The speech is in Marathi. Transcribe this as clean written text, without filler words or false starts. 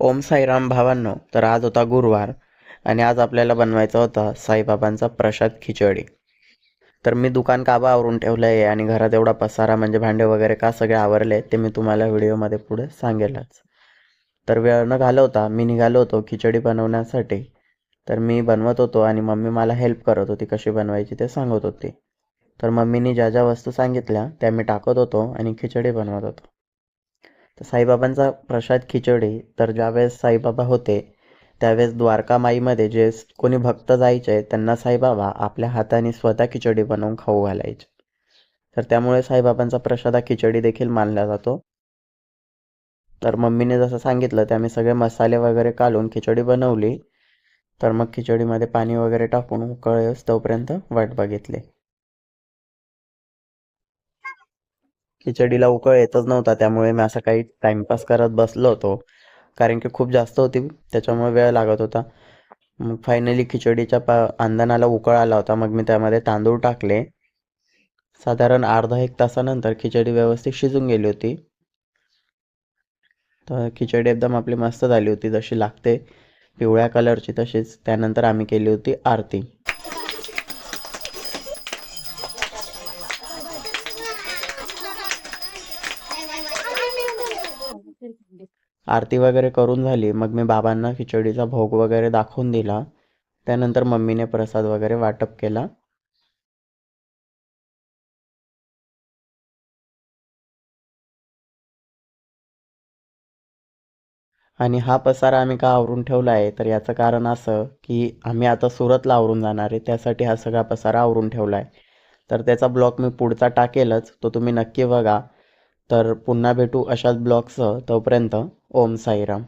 ओम साईराम भावांनो. तर आज होता गुरुवार आणि आज आपल्याला बनवायचा होता साईबाबांचा प्रसाद खिचडी. तर मी दुकान काबा आवरून ठेवलं आहे आणि घरात एवढा पसारा म्हणजे भांडे वगैरे का सगळे आवरले ते मी तुम्हाला व्हिडिओमध्ये पुढे सांगेलच. तर वेळ न घालवता मी निघालो होतो खिचडी बनवण्यासाठी. तर मी बनवत होतो आणि मम्मी मला हेल्प करत होती, कशी बनवायची ते सांगत होती. तर मम्मीनी ज्या ज्या वस्तू सांगितल्या त्या मी टाकत होतो आणि खिचडी बनवत होतो. तर साईबाबांचा प्रसाद खिचडी. तर ज्यावेळेस साईबाबा होते त्यावेळेस द्वारकामाईमध्ये जे कोणी भक्त जायचे त्यांना साईबाबा आपल्या हाताने स्वतः खिचडी बनवून खाऊ घालायचे. तर त्यामुळे साईबाबांचा प्रसाद हा खिचडी देखील मानला जातो. तर मम्मीने जसं सांगितलं ते आम्ही सगळे मसाले वगैरे काढून खिचडी बनवली. तर मग खिचडीमध्ये पाणी वगैरे टाकून उकळेस तोपर्यंत वाट बघितली. खिचडीला उकळ येतच नव्हता, त्यामुळे मी असं काही टाइमपास करत बसलो होतो, कारण की खूप जास्त होती त्याच्यामुळे वेळ लागत होता. मग फायनली खिचडीच्या अंदानाला उकळ आला होता. मग मी त्यामध्ये तांदूळ टाकले. साधारण अर्धा एक तासानंतर खिचडी व्यवस्थित शिजून गेली होती. तर खिचडी एकदम आपली मस्त झाली होती, जशी लागते पिवळ्या कलरची तशीच. त्यानंतर आम्ही केली होती आरती. आरती वगैरे करून झाली. मग मी बाबांना खिचडीचा भोग वगैरे दाखवून दिला. त्यानंतर मम्मीने प्रसाद वगैरे वाटप केला. आणि हा पसारा आम्ही का आवरून ठेवला आहे, तर याचं कारण असं की आम्ही आता सुरतला आवरून जाणार आहे, त्यासाठी हा सगळा पसारा आवरून ठेवला आहे. तर त्याचा ब्लॉग मी पुढचा टाकेलच, तो तुम्ही नक्की बघा. तर पुन्हा भेटू अशाच ब्लॉगसह. तोपर्यंत ओम साईराम.